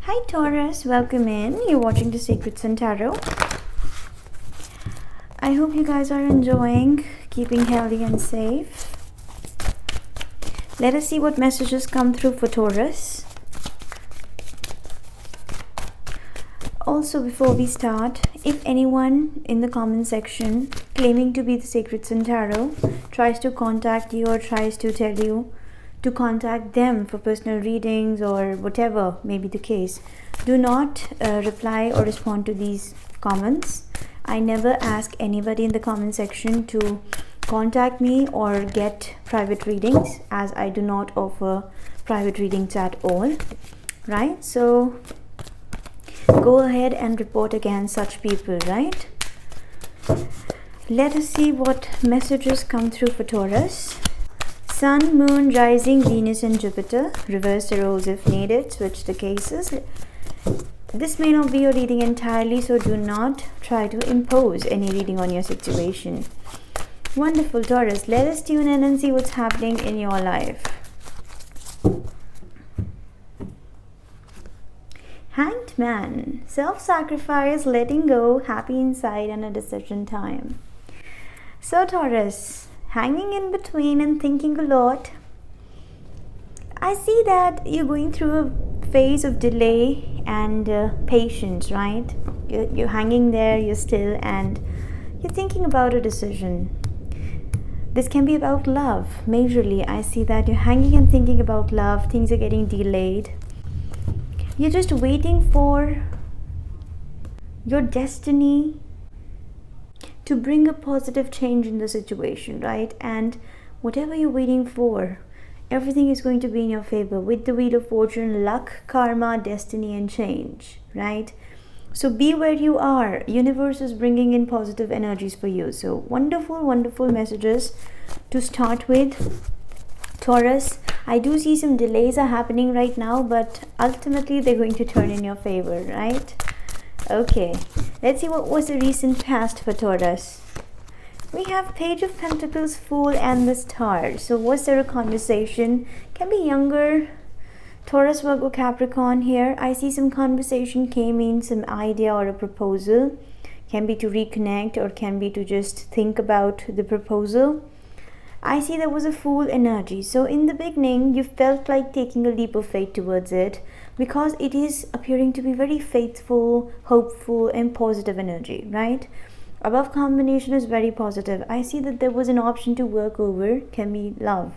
Hi Taurus, welcome in. You're watching the Sacred Sun Tarot. I hope you guys are enjoying, keeping healthy and safe. Let us see what messages come through for Taurus. Also, before we start, if anyone in the comment section claiming to be the Sacred Sun Tarot tries to contact you or tries to tell you to contact them for personal readings or whatever may be the case, do not reply or respond to these comments. I never ask anybody in the comment section to contact me or get private readings, as I do not offer private readings at all, right? So go ahead and report against such people, right? Let us see what messages come through for Taurus. Sun, Moon, Rising, Venus and Jupiter. Reverse the roles if needed. Switch the cases. This may not be your reading entirely, so do not try to impose any reading on your situation. Wonderful, Taurus. Let us tune in and see what's happening in your life. Hanged Man. Self-sacrifice, letting go, happy inside and a decision time. So Taurus, hanging in between and thinking a lot. I see that you're going through a phase of delay and patience, right? You're hanging there, you're still, and you're thinking about a decision. This can be about love, majorly. I see that you're hanging and thinking about love. Things are getting delayed. You're just waiting for your destiny to bring a positive change in the situation, right? And whatever you're waiting for, everything is going to be in your favor with the Wheel of Fortune, luck, karma, destiny and change, right? So be where you are. Universe is bringing in positive energies for you. So wonderful messages to start with. Taurus, I do see some delays are happening right now, but ultimately they're going to turn in your favor, right? Okay, let's see what was the recent past for Taurus. We have Page of Pentacles, Fool and the Star. So was there a conversation? Can be younger, Taurus, Virgo, Capricorn here. I see some conversation came in, some idea or a proposal. Can be to reconnect or can be to just think about the proposal. I see there was a Fool energy. So in the beginning, you felt like taking a leap of faith towards it because it is appearing to be very faithful, hopeful, and positive energy, right? Above combination is very positive. I see that there was an option to work over. Can be love,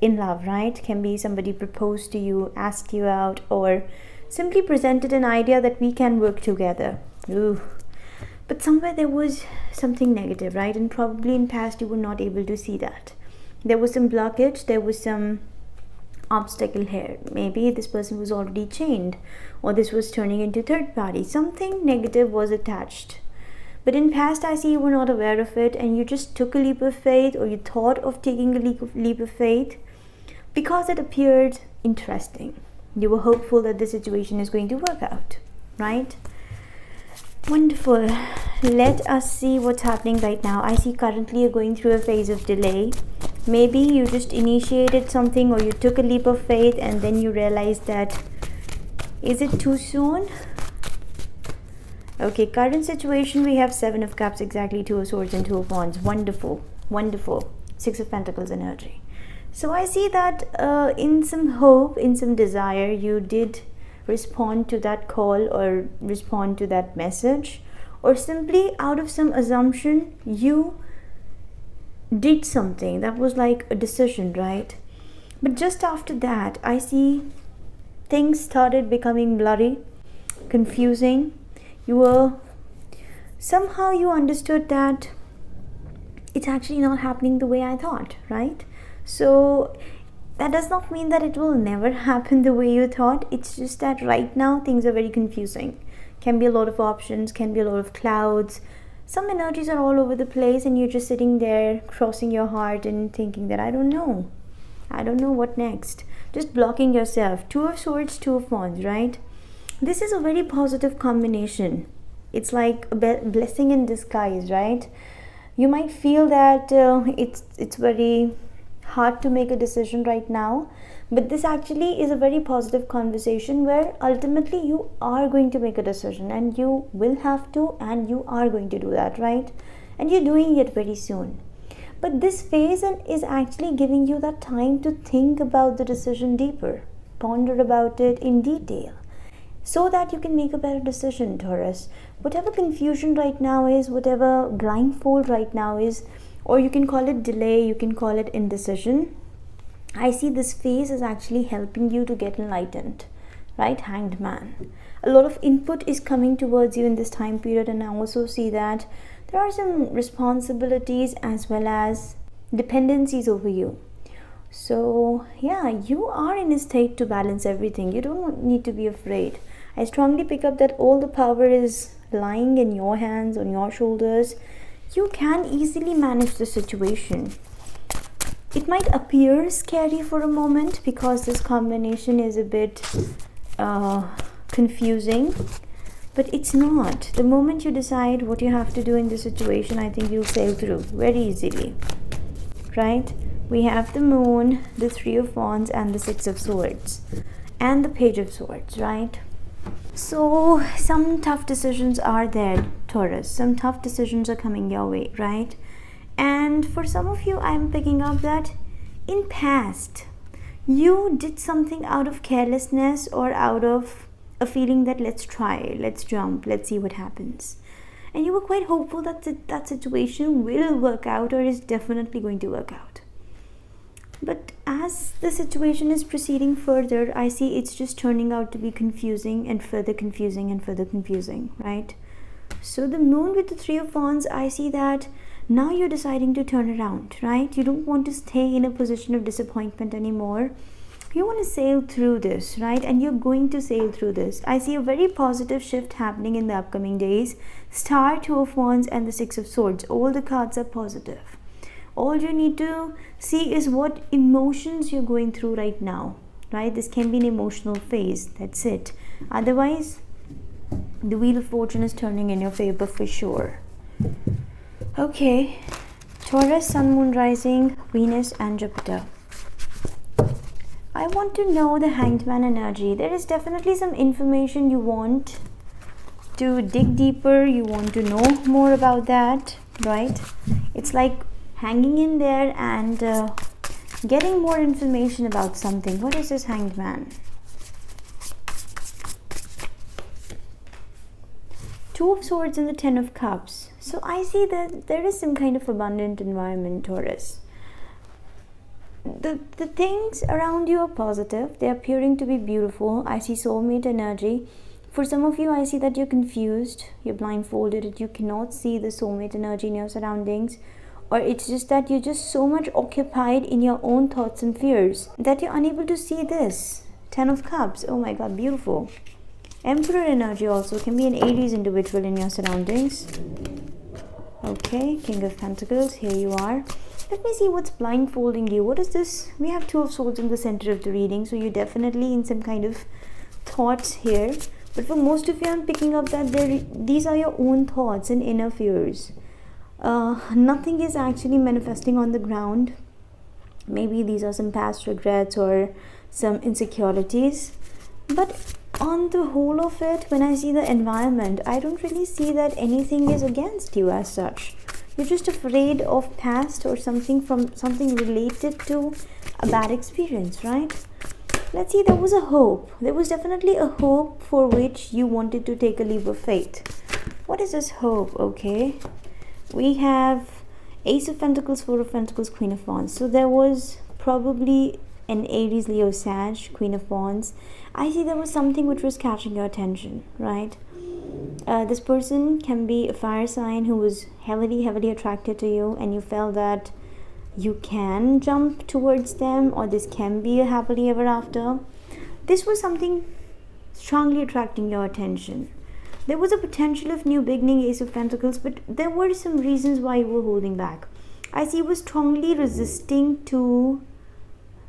in love, right? Can be somebody proposed to you, asked you out, or simply presented an idea that we can work together. Ooh. But somewhere there was something negative, right? And probably in past you were not able to see that. There was some blockage, there was some obstacle here. Maybe this person was already chained, or this was turning into third party. Something negative was attached. But in past I see you were not aware of it and you just took a leap of faith, or you thought of taking a leap of faith because it appeared interesting. You were hopeful that the situation is going to work out, right? Wonderful. Let us see what's happening right now. I see currently you're going through a phase of delay. Maybe you just initiated something or you took a leap of faith and then you realized that, is it too soon? Okay, current situation, we have Seven of Cups, exactly, Two of Swords and Two of Wands. Wonderful. Six of Pentacles energy. So I see that in some hope, in some desire, you did respond to that call or respond to that message, or simply out of some assumption you did something that was like a decision, right? But just after that I see things started becoming blurry, confusing. You understood that it's actually not happening the way I thought, right? So that does not mean that it will never happen the way you thought. It's just that right now things are very confusing. Can be a lot of options, can be a lot of clouds. Some energies are all over the place and you're just sitting there crossing your heart and thinking that I don't know what next. Just blocking yourself. Two of Swords, Two of Wands, right? This is a very positive combination. It's like a blessing in disguise, right? You might feel that it's very hard to make a decision right now, but this actually is a very positive conversation where ultimately you are going to make a decision, and you will have to, and you are going to do that, right? And you're doing it very soon. But this phase is actually giving you that time to think about the decision deeper, ponder about it in detail, so that you can make a better decision, Taurus. Whatever confusion right now is, whatever blindfold right now is, or you can call it delay, you can call it indecision, I see this phase is actually helping you to get enlightened, right? Hanged Man. A lot of input is coming towards you in this time period, and I also see that there are some responsibilities as well as dependencies over you. So yeah, you are in a state to balance everything. You don't need to be afraid. I strongly pick up that all the power is lying in your hands, on your shoulders. You can easily manage the situation. It might appear scary for a moment because this combination is a bit confusing, but it's not. The moment you decide what you have to do in this situation, I think you'll sail through very easily, right? We have the Moon, the Three of Wands, and the Six of Swords, and the Page of Swords, right? So some tough decisions are there, Taurus. Some tough decisions are coming your way, right? And for some of you, I'm picking up that in past, you did something out of carelessness or out of a feeling that let's try, let's jump, let's see what happens. And you were quite hopeful that that situation will work out, or is definitely going to work out. But as the situation is proceeding further, I see it's just turning out to be confusing and further confusing and further confusing, right? So the Moon with the Three of Wands, I see that now you're deciding to turn around, right? You don't want to stay in a position of disappointment anymore. You want to sail through this, right? And you're going to sail through this. I see a very positive shift happening in the upcoming days. Star, Two of Wands, and the Six of Swords. All the cards are positive. All you need to see is what emotions you're going through right now, right? This can be an emotional phase. That's it. Otherwise, the Wheel of Fortune is turning in your favor for sure. Okay, Taurus, Sun, Moon, Rising, Venus, and Jupiter. I want to know the Hanged Man energy. There is definitely some information you want to dig deeper. You want to know more about that, right? It's like hanging in there and getting more information about something. What is this Hanged Man? Two of Swords and the Ten of Cups. So I see that there is some kind of abundant environment, Taurus. The things around you are positive. They're appearing to be beautiful. I see soulmate energy. For some of you, I see that you're confused. You're blindfolded. You cannot see the soulmate energy in your surroundings. Or it's just that you're just so much occupied in your own thoughts and fears that you're unable to see this. Ten of Cups. Oh my God, beautiful. Emperor energy also can be an Aries individual in your surroundings. Okay, King of Pentacles, here you are. Let me see what's blindfolding you. What is this? We have Two of Swords in the center of the reading, so you're definitely in some kind of thoughts here. But for most of you, I'm picking up that these are your own thoughts and inner fears. Nothing is actually manifesting on the ground. Maybe these are some past regrets or some insecurities. But on the whole of it, when I see the environment, I don't really see that anything is against you as such. You're just afraid of past or something related to a bad experience, right? Let's see, there was a hope. There was definitely a hope for which you wanted to take a leap of faith. What is this hope? Okay. We have Ace of Pentacles, Four of Pentacles, Queen of Wands. So there was probably an Aries, Leo, Sag, Queen of Wands. I see there was something which was catching your attention, right? This person can be a fire sign who was heavily attracted to you, and you felt that you can jump towards them, or this can be a happily ever after. This was something strongly attracting your attention. There was a potential of new beginning, Ace of Pentacles, but there were some reasons why you were holding back. I see you were strongly resisting to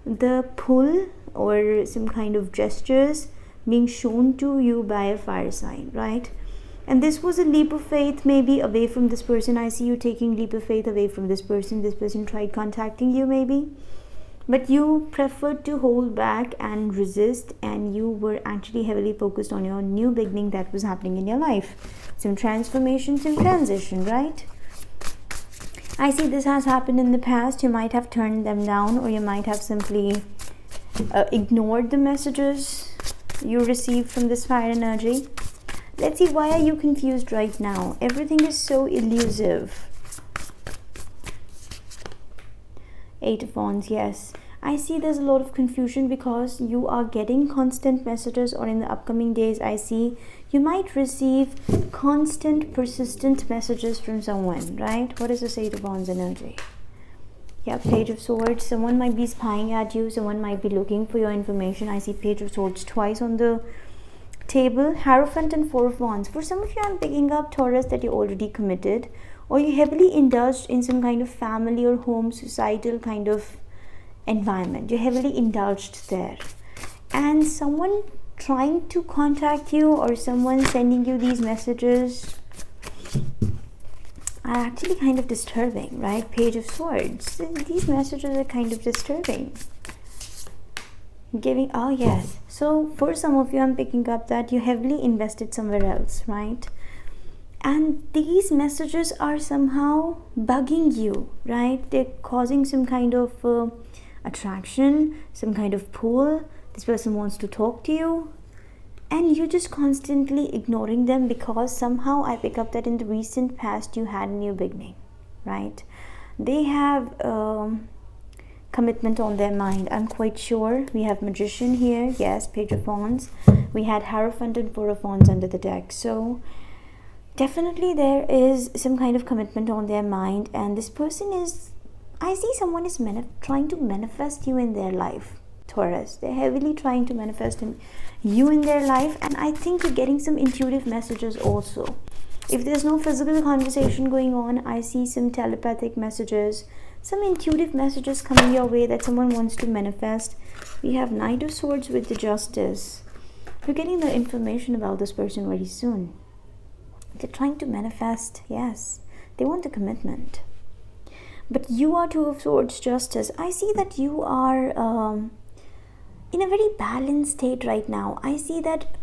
the pull or some kind of gestures being shown to you by a fire sign, right? And this was a leap of faith, maybe away from this person. I see you taking leap of faith away from this person. This person tried contacting you, maybe. but you preferred to hold back and resist, and you were actually heavily focused on your new beginning that was happening in your life. Some transformation, some transition, right? I see this has happened in the past. You might have turned them down, or you might have simply ignored the messages you received from this fire energy. Let's see, why are you confused right now? Everything is so elusive. Eight of Wands, yes. I see there's a lot of confusion because you are getting constant messages, or in the upcoming days I see you might receive constant, persistent messages from someone, right? What is this Eight of Wands energy? Yeah, Page of Swords. Someone might be spying at you. Someone might be looking for your information. I see Page of Swords twice on the table. Hierophant and Four of Wands. For some of you, I'm picking up, Taurus, that you're already committed, or you heavily indulged in some kind of family or home, societal kind of environment. You're heavily indulged there. And someone trying to contact you, or someone sending you these messages, are actually kind of disturbing, right? Page of Swords. These messages are kind of disturbing. Giving, oh yes. So for some of you, I'm picking up that you heavily invested somewhere else, right? And these messages are somehow bugging you, right? They're causing some kind of attraction, some kind of pull. This person wants to talk to you, and you're just constantly ignoring them because somehow I pick up that in the recent past you had a new beginning, right? They have commitment on their mind, I'm quite sure. We have Magician here, yes, Page of Wands. We had Hierophant and Four of Wands under the deck. So definitely there is some kind of commitment on their mind, and this person is, I see someone is trying to manifest you in their life, Taurus. They're heavily trying to manifest you in their life, and I think you're getting some intuitive messages also. If there's no physical conversation going on, I see some telepathic messages, some intuitive messages coming your way that someone wants to manifest. We have Knight of Swords with the Justice. You're getting the information about this person very soon. They're trying to manifest, yes. They want a commitment. But you are Two of Swords, Justice. I see that you are in a very balanced state right now. I see that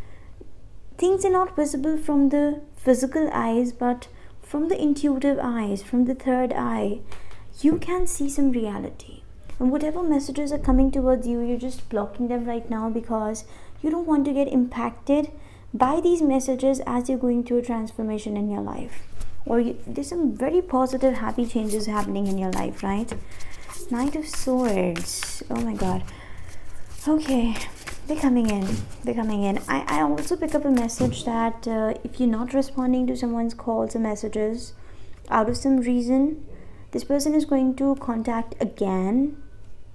things are not visible from the physical eyes, but from the intuitive eyes, from the third eye, you can see some reality. And whatever messages are coming towards you, you're just blocking them right now because you don't want to get impacted by these messages as you're going through a transformation in your life. Or there's some very positive, happy changes happening in your life, right? Knight of Swords. Oh my God. Okay, they're coming in. They're coming in. I also pick up a message that if you're not responding to someone's calls or messages, out of some reason, this person is going to contact again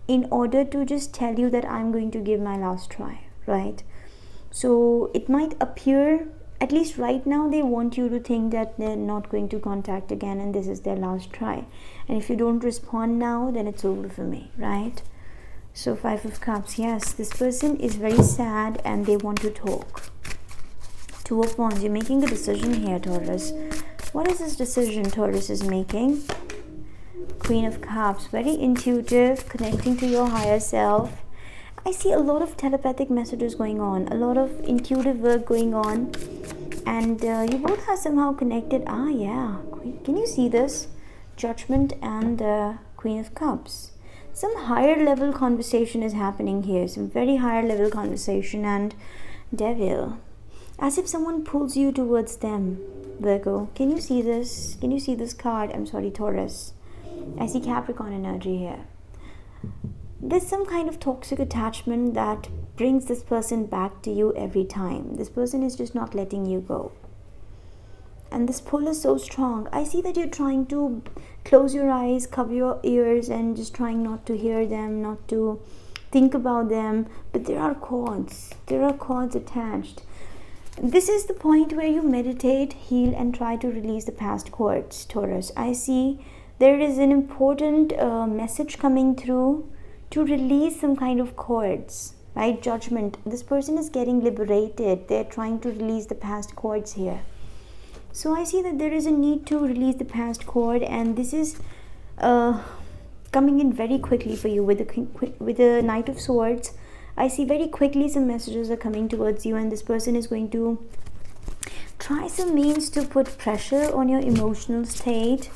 in order to just tell you that I'm going to give my last try, right? So it might appear, at least right now, they want you to think that they're not going to contact again and this is their last try. And if you don't respond now, then it's over for me, right? So Five of Cups, yes, this person is very sad and they want to talk. Two of Wands, you're making a decision here, Taurus. What is this decision Taurus is making? Queen of Cups, very intuitive, connecting to your higher self. I see a lot of telepathic messages going on, a lot of intuitive work going on, and you both are somehow connected. Ah, yeah. Can you see this? Judgment and Queen of Cups. Some higher level conversation is happening here, some very higher level conversation, and Devil. As if someone pulls you towards them, Virgo. Can you see this? Can you see this card? I'm sorry, Taurus. I see Capricorn energy here. There's some kind of toxic attachment that brings this person back to you every time. This person is just not letting you go. And this pull is so strong. I see that you're trying to close your eyes, cover your ears, and just trying not to hear them, not to think about them. But there are cords. There are cords attached. This is the point where you meditate, heal, and try to release the past cords, Taurus. I see there is an important message coming through to release some kind of cords, right? Judgment. This person is getting liberated. They're trying to release the past cords here. So I see that there is a need to release the past cord, and this is kind coming in very quickly for you with the Knight of Swords. I see very quickly some messages are coming towards you, and this person is going to try some means to put pressure on your emotional state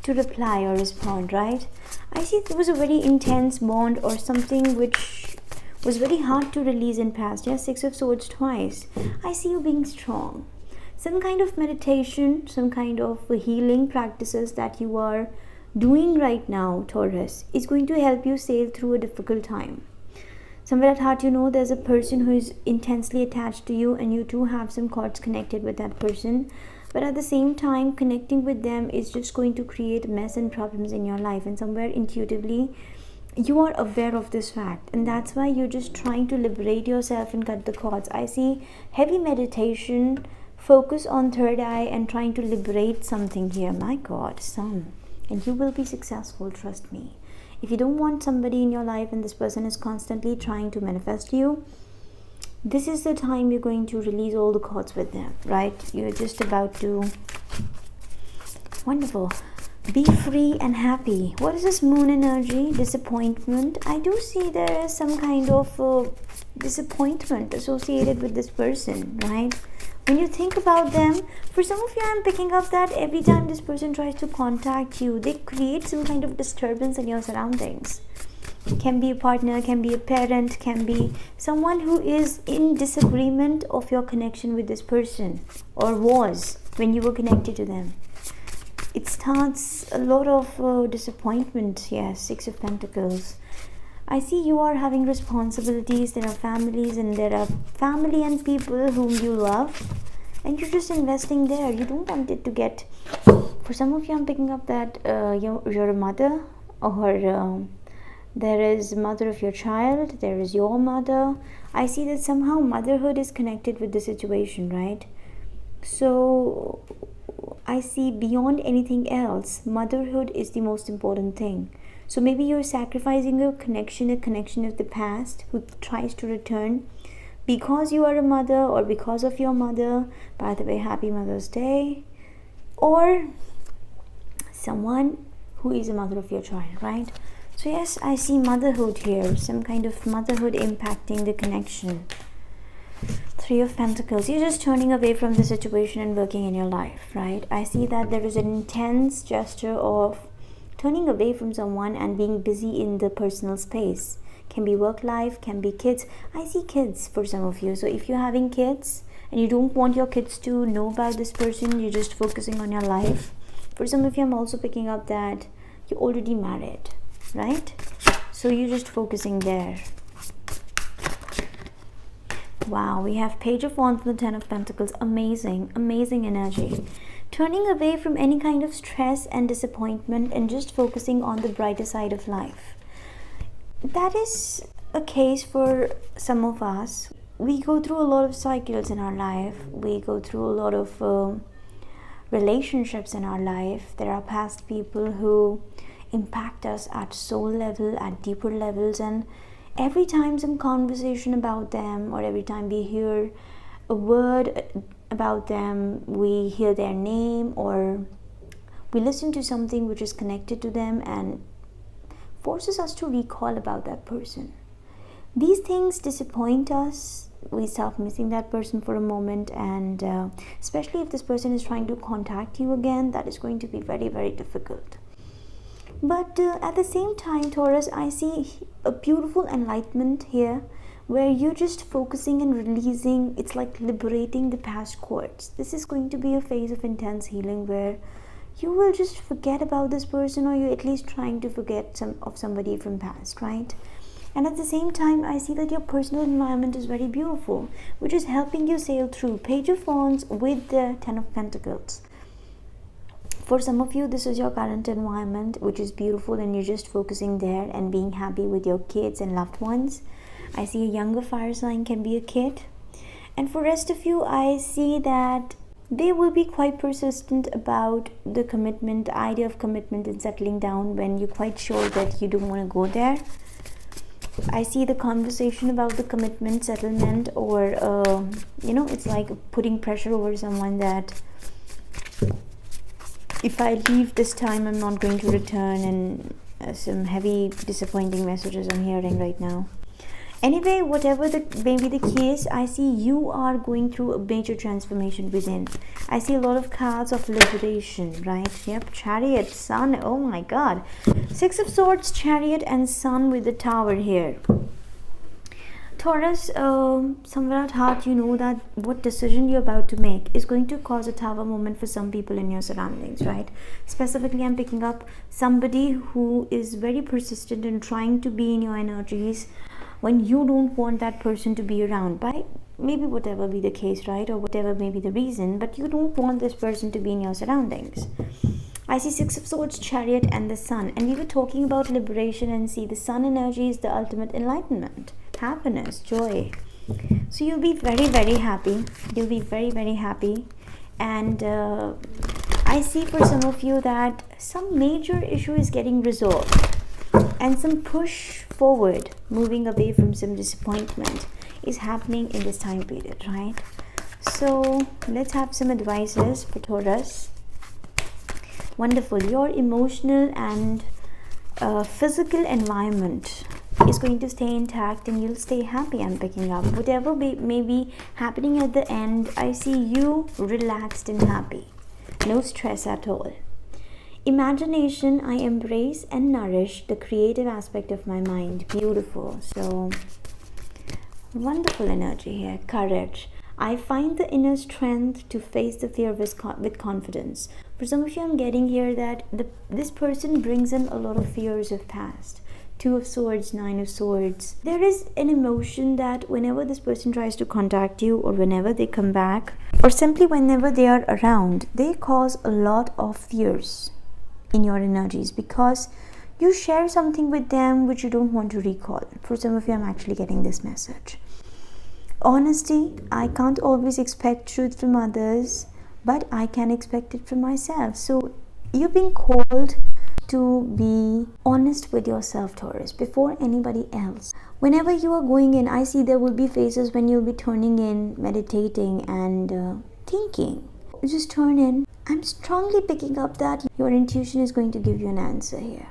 to reply or respond, right? I see there was a very intense bond or something which was very hard to release in past. Yeah, Six of Swords twice. I see you being strong. Some kind of meditation, some kind of healing practices that you are doing right now, Taurus, is going to help you sail through a difficult time. Somewhere at heart, you know there's a person who is intensely attached to you, and you too have some cords connected with that person. But at the same time, connecting with them is just going to create mess and problems in your life. And somewhere intuitively, you are aware of this fact, and that's why you're just trying to liberate yourself and cut the cords. I see heavy meditation, focus on third eye, and trying to liberate something here. My God, Sun. And you will be successful, trust me. If you don't want somebody in your life and this person is constantly trying to manifest you, this is the time you're going to release all the cords with them, right? You're just about to... Wonderful. Be free and happy. What is this moon energy? Disappointment. I do see there is some kind of disappointment associated with this person, right? When you think about them, for some of you, I'm picking up that every time this person tries to contact you, they create some kind of disturbance in your surroundings. Can be a partner, can be a parent, can be someone who is in disagreement of your connection with this person, or was when you were connected to them. It starts a lot of disappointment. Yes, Six of Pentacles. I see you are having responsibilities. There are families, and there are family and people whom you love, and you're just investing there. You don't want it to get... For some of you, I'm picking up that you're a mother, or there is mother of your child, there is your mother. I see that somehow motherhood is connected with the situation, right? So I see beyond anything else, motherhood is the most important thing. So maybe you're sacrificing a connection of the past who tries to return because you are a mother, or because of your mother. By the way, happy Mother's Day. Or someone who is a mother of your child, right? So yes, I see motherhood here, some kind of motherhood impacting the connection. Three of Pentacles. You're just turning away from the situation and working in your life, right? I see that there is an intense gesture of turning away from someone and being busy in the personal space. Can be work life, can be kids. I see kids for some of you. So if you're having kids and you don't want your kids to know about this person, you're just focusing on your life. For some of you, I'm also picking up that you're already married, right? So you're just focusing there. Wow, we have Page of Wands and the Ten of Pentacles. Amazing, amazing energy. Turning away from any kind of stress and disappointment and just focusing on the brighter side of life. That is a case for some of us. We go through a lot of cycles in our life. We go through a lot of relationships in our life. There are past people who impact us at soul level, at deeper levels, and every time some conversation about them, or every time we hear a word about them, we hear their name, or we listen to something which is connected to them and forces us to recall about that person. These things disappoint us. We start missing that person for a moment, and especially if this person is trying to contact you again, that is going to be very, very difficult. But at the same time, Taurus, I see a beautiful enlightenment here, where you're just focusing and releasing. It's like liberating the past cords. This is going to be a phase of intense healing where you will just forget about this person, or you're at least trying to forget somebody from past, right? And at the same time, I see that your personal environment is very beautiful, which is helping you sail through. Page of Wands with the Ten of Pentacles. For some of you, this is your current environment, which is beautiful, and you're just focusing there and being happy with your kids and loved ones. I see a younger fire sign can be a kid. And for rest of you, I see that they will be quite persistent about the commitment, the idea of commitment and settling down when you're quite sure that you don't want to go there. I see the conversation about the commitment, settlement, or it's like putting pressure over someone that if I leave this time, I'm not going to return, and some heavy disappointing messages I'm hearing right now. Anyway, whatever the maybe the case, I see you are going through a major transformation within. I see a lot of cards of liberation, right? Yep, Chariot, Sun, oh my god. Six of Swords, Chariot and Sun with the Tower here. Taurus, somewhere at heart you know that what decision you're about to make is going to cause a tower moment for some people in your surroundings, right? Specifically, I'm picking up somebody who is very persistent in trying to be in your energies when you don't want that person to be around, by maybe whatever be the case, right? Or whatever may be the reason, but you don't want this person to be in your surroundings. I see Six of Swords, Chariot and the Sun, and we were talking about liberation, and see the Sun energy is the ultimate enlightenment, happiness, joy. So you'll be very, very happy. You'll be very, very happy. And I see for some of you that some major issue is getting resolved, and some push forward, moving away from some disappointment is happening in this time period, right? So let's have some advices for Taurus. Wonderful. Your emotional and physical environment is going to stay intact, and you'll stay happy. I'm picking up whatever may be happening at the end. I see you relaxed and happy, no stress at all. Imagination, I embrace and nourish the creative aspect of my mind. Beautiful. So wonderful energy here. Courage, I find the inner strength to face the fear with confidence. For some of you, I'm getting here that this person brings in a lot of fears of past. Two of Swords, Nine of Swords. There is an emotion that whenever this person tries to contact you, or whenever they come back, or simply whenever they are around, they cause a lot of fears in your energies, because you share something with them which you don't want to recall. For some of you, I'm actually getting this message. Honesty, I can't always expect truth from others, but I can expect it from myself. So you're being called to be honest with yourself, Taurus, before anybody else. Whenever you are going in, I see there will be phases when you'll be turning in, meditating and thinking. Just turn in. I'm strongly picking up that your intuition is going to give you an answer here.